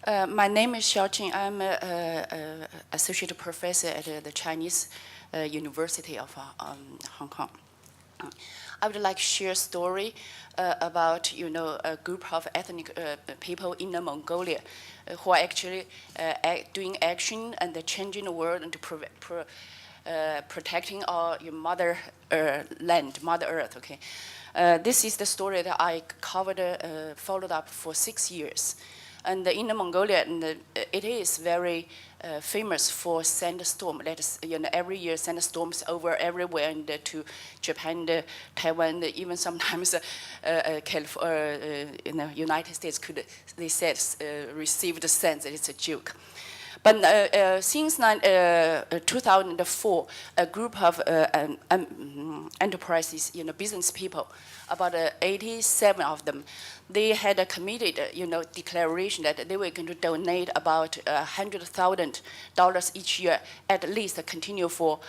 My name is Xiaoqing. I'm an associate professor at the Chinese University of Hong Kong. I would like to share a story about a group of ethnic people in Mongolia who are actually doing action and changing the world and protecting our mother land, Mother Earth. Okay, this is the story that I covered, followed up for 6 years. And in Mongolia, it is very famous for sandstorm. That is, every year sandstorms over everywhere, and to Japan, Taiwan, even sometimes United States could, they said, receive the sense that it's a joke. But since 2004, a group of enterprises, business people, about 87 of them, they had a committed, declaration that they were going to donate about $100,000 each year, at least continue for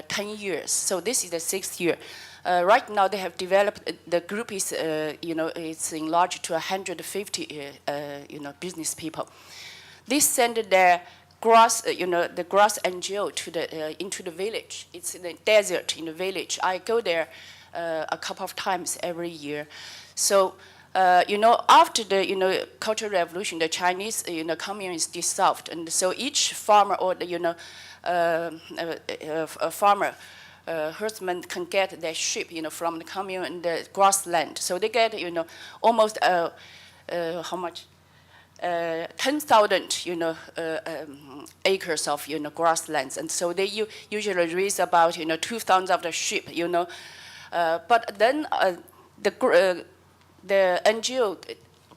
10 years. So this is the 6th year. Right now, they have developed. The group is, it's enlarged to 150, business people. They send their grass, the grass NGO to the into the village. It's in the desert in the village. I go there a couple of times every year. So, after the Cultural Revolution, the Chinese, communism dissolved, and so each farmer or the, a farmer, herdsman can get their sheep, from the commune and the grassland. So they get, almost how much? 10,000, acres of, grasslands, and so they usually raise about, 2,000 of the sheep, but then the NGO,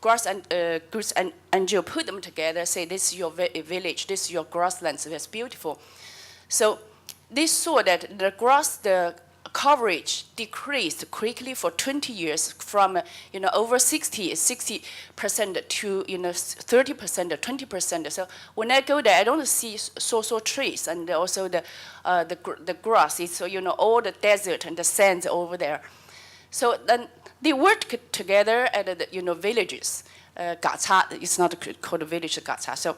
grass and goods and NGO put them together, say this is your village, this is your grasslands, that's beautiful. So they saw that the coverage decreased quickly for 20 years from over 60% to 30%, 20%. So when I go there, I don't see so trees, and also the grass. It's all the desert and the sands over there. So then they worked together at the villages. Gacha, it's not called a village, Gacha. So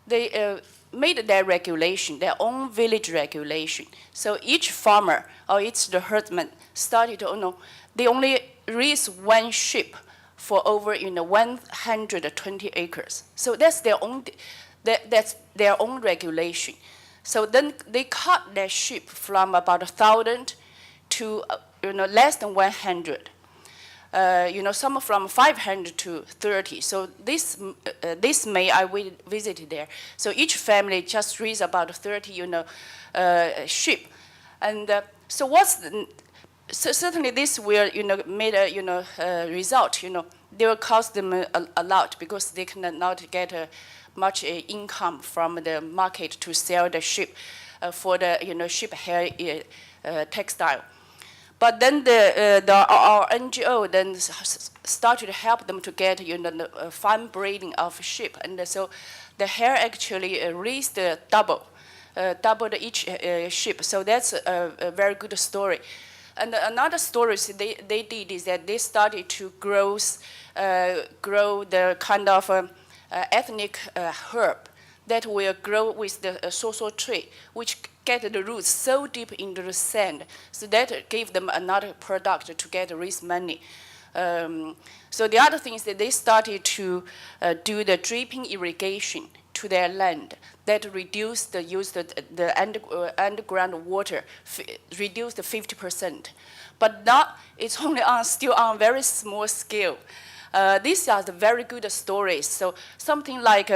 they made their regulation, their own village regulation. So each farmer or each the herdsman started to they only raise one sheep for over 120 acres. So that's their own regulation. So then they cut their sheep from about 1,000 to less than 100. Some from 500 to 30. So this May I visited there. So each family just raised about 30, sheep, and so certainly this will, made a result. They will cost them a lot because they cannot get much income from the market to sell the sheep for the sheep hair textile. But then our NGO then started to help them to get the fine breeding of sheep, and so the hair actually raised doubled each sheep. So that's a very good story. And another story they did is that they started to grow the kind of ethnic herb that will grow with the soso tree, which get the roots so deep into the sand, so that gave them another product to get raise money. So the other thing is that they started to do the dripping irrigation to their land that reduced the use of the underground water, reduced 50%. But now it's only still on a very small scale. These are the very good stories. So something like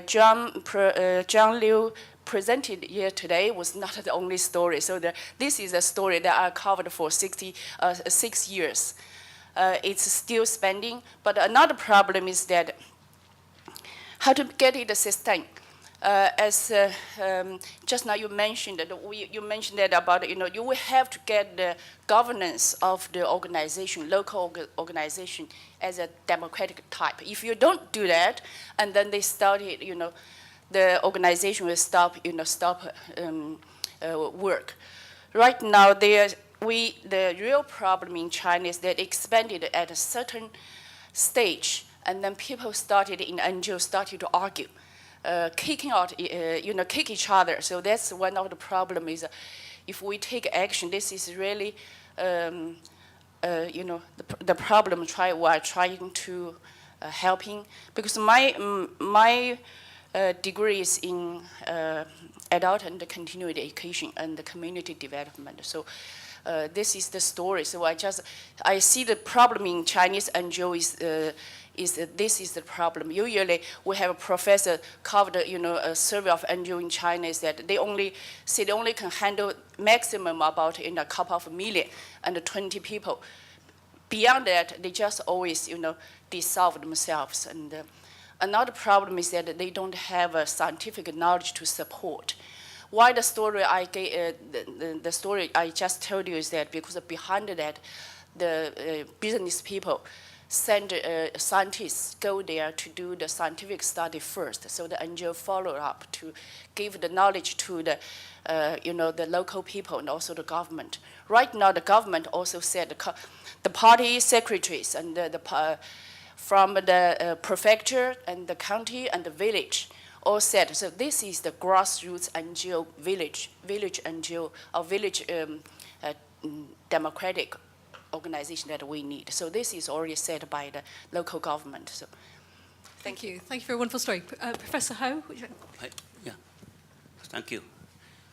John Liu presented here today was not the only story. So this is a story that I covered for 6 years. It's still spending, but another problem is that how to get it sustained. As just now you mentioned that about you will have to get the governance of the organization, local organization, as a democratic type. If you don't do that, and then they started, the organization will stop work. Right now, the real problem in China is that expanded at a certain stage, And then people started in NGO started to argue, kicking out, kick each other. So that's one of the problem is, if we take action, this is really, the problem we're trying to helping, because my degree is in adult and continuing education and the community development. So this is the story. So I see the problem in Chinese NGO this is the problem. Usually we have a professor covered, a survey of NGO in China is that they only can handle maximum about a couple of million and 20 people. Beyond that, they just always, dissolve themselves. And another problem is that they don't have a scientific knowledge to support. Why the story the story I just told you is that because behind that, the business people send scientists go there to do the scientific study first. So the NGO follow up to give the knowledge to the, the local people and also the government. Right now, the government also said the party secretaries and from the prefecture and the county and the village all said, so this is the grassroots NGO village NGO or village democratic organization that we need. So this is already said by the local government. So thank you. Thank you for a wonderful story. Professor Ho? Yeah, thank you.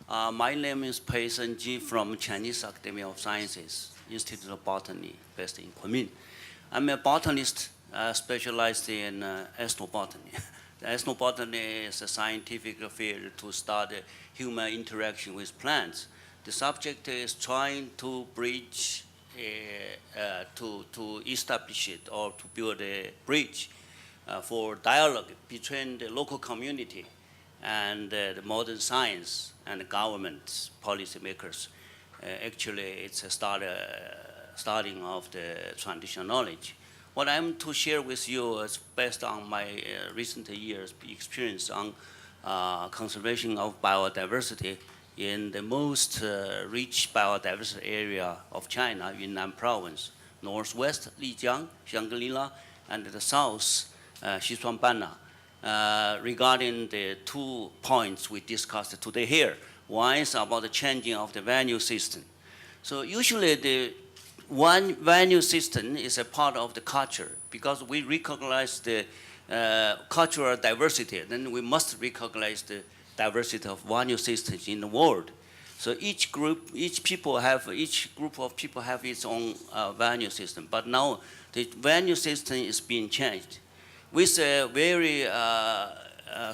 My name is Pei Senji from Chinese Academy of Sciences, Institute of Botany, based in Kunming. I'm a botanist specialized in ethnobotany. The ethnobotany is a scientific field to study human interaction with plants. The subject is trying to bridge, to establish it or to build a bridge for dialogue between the local community and the modern science and the government policymakers. Actually, it's a starting of the traditional knowledge. What I'm to share with you is based on my recent years' experience on conservation of biodiversity in the most rich biodiversity area of China, Yunnan province, northwest Lijiang, Shangri-La, and the south, Sichuan-Banna. Regarding the 2 points we discussed today here, one is about the changing of the value system. So usually the one value system is a part of the culture because we recognize the cultural diversity, then we must recognize the diversity of value systems in the world. So each group of people have its own value system. But now the value system is being changed with a very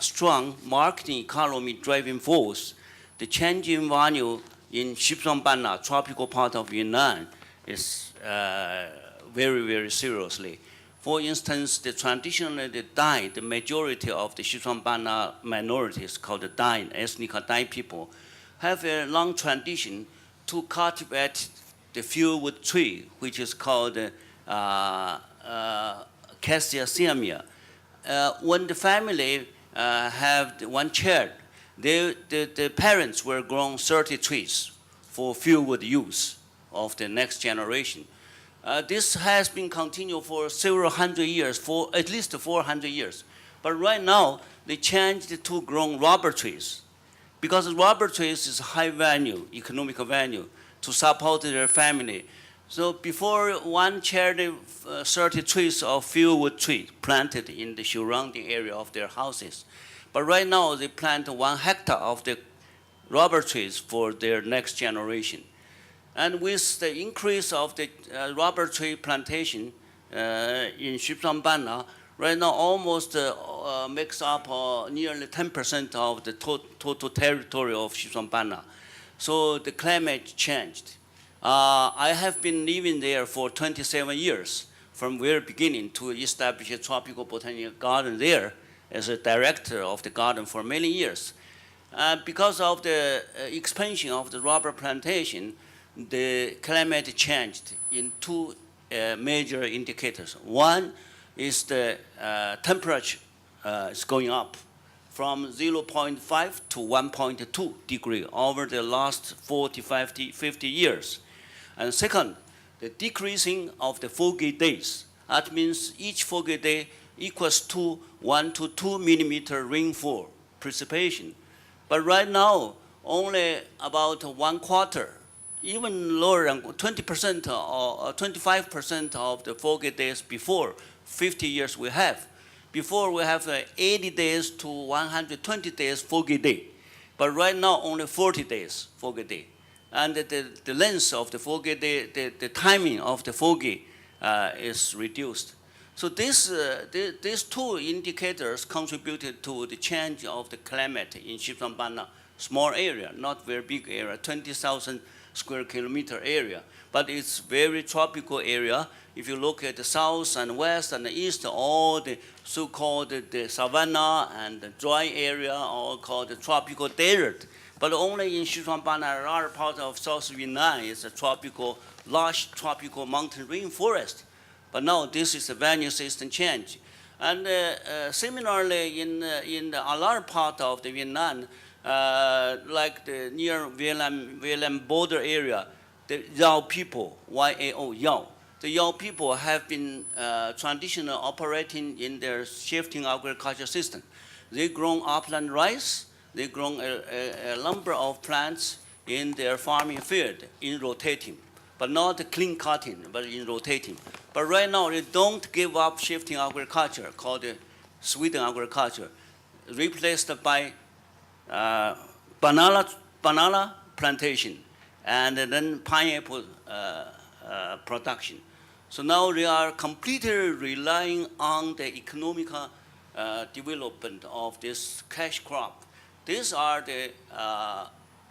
strong marketing economy driving force. The changing value in Sichuan-Banna, tropical part of Yunnan, is very, very seriously. For instance, the traditionally the Dai, the majority of the Sichuan-Banna minorities called the Dai, ethnic Dai people, have a long tradition to cultivate the fieldwood tree, which is called Cassia siamia. When the family have one child, the parents will grow 30 trees for fieldwood use of the next generation. This has been continued for several hundred years, for at least 400 years. But right now, they changed to grow rubber trees because rubber trees is high value, economic value to support their family. So before one child, 30 trees of fieldwood tree planted in the surrounding area of their houses. But right now, they plant 1 hectare of the rubber trees for their next generation. And with the increase of the rubber tree plantation in Sichuan-Banna, right now almost makes up nearly 10% of the total territory of Sichuan-Banna. So the climate changed. I have been living there for 27 years, from very beginning to establish a tropical botanical garden there as a director of the garden for many years. Because of the expansion of the rubber plantation, the climate changed in 2 major indicators. One is the temperature is going up from 0.5 to 1.2 degree over the last 40, 50 years. And second, the decreasing of the foggy days. That means each foggy day equals to 1 to 2 millimeter rainfall precipitation. But right now, only about 1/4, even lower than 20% or 25% of the foggy days before 50 years we have. Before we have 80 days to 120 days foggy day. But right now, only 40 days foggy day. And the length of the foggy day, the timing of the foggy is reduced. So these two indicators contributed to the change of the climate in Sichuan-Banna, small area, not very big area, 20,000 square kilometer area, but it's very tropical area. If you look at the south and west and the east, all the so-called the savanna and the dry area, all called the tropical desert. But only in Sichuan-Banna, a large part of South Yunnan is a tropical, lush tropical mountain rainforest. But now this is a venue system change. And similarly, in a large part of the Yunnan, like the near Vietnam border area, the Yao people, Y-A-O, Yao. The Yao people have been traditional operating in their shifting agriculture system. They grow upland rice, they grow a number of plants in their farming field in rotating, but not clean cutting, but in rotating. But right now, they don't give up shifting agriculture, called the Sweden agriculture, replaced by banana plantation, and then pineapple production. So now they are completely relying on the economic development of this cash crop. These are the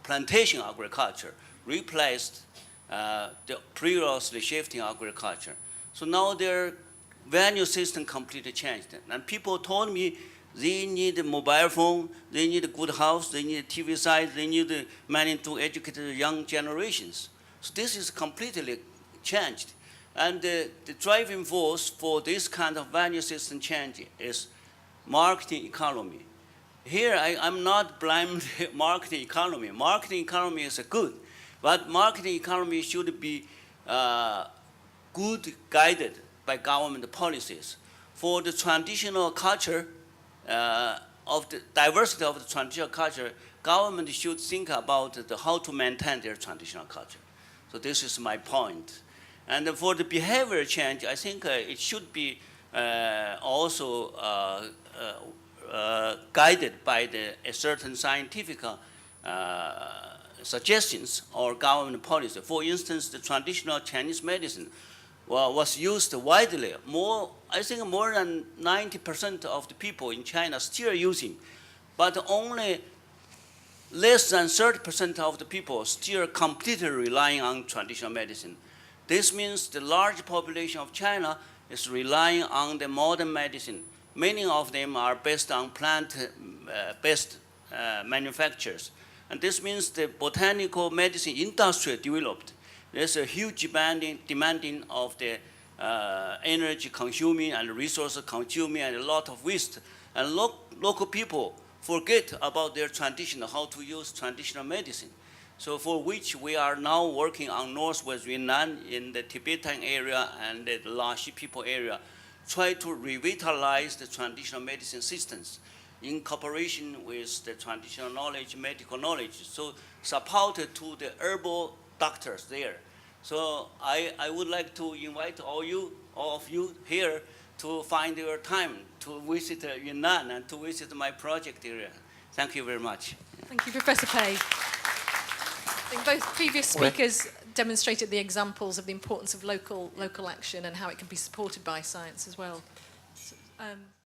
plantation agriculture, replaced the previously shifting agriculture. So now their value system completely changed. And people told me they need a mobile phone, they need a good house, they need a TV site, they need money to educate the young generations. So this is completely changed. And the driving force for this kind of value system change is marketing economy. Here, I'm not blaming marketing economy. Marketing economy is good, but marketing economy should be good guided by government policies. For the traditional culture, of the diversity of the traditional culture, government should think about how to maintain their traditional culture. So this is my point. And for the behavior change, I think it should be also guided by a certain scientific suggestions or government policy. For instance, the traditional Chinese medicine was used widely. I think more than 90% of the people in China still using, but only less than 30% of the people still completely relying on traditional medicine. This means the large population of China is relying on the modern medicine. Many of them are based on plant-based manufacturers. And this means the botanical medicine industry developed. There's a huge demanding of the energy consuming and resource consuming and a lot of waste. And local people forget about their tradition, how to use traditional medicine. So for which we are now working on Northwest Yunnan in the Tibetan area and the Lashi people area, try to revitalize the traditional medicine systems in cooperation with the traditional knowledge, medical knowledge, so supported to the herbal doctors there. So I would like to invite all of you here to find your time to visit Yunnan and to visit my project area. Thank you very much. Thank you, Professor Pei. I think both previous speakers demonstrated the examples of the importance of local action and how it can be supported by science as well. So,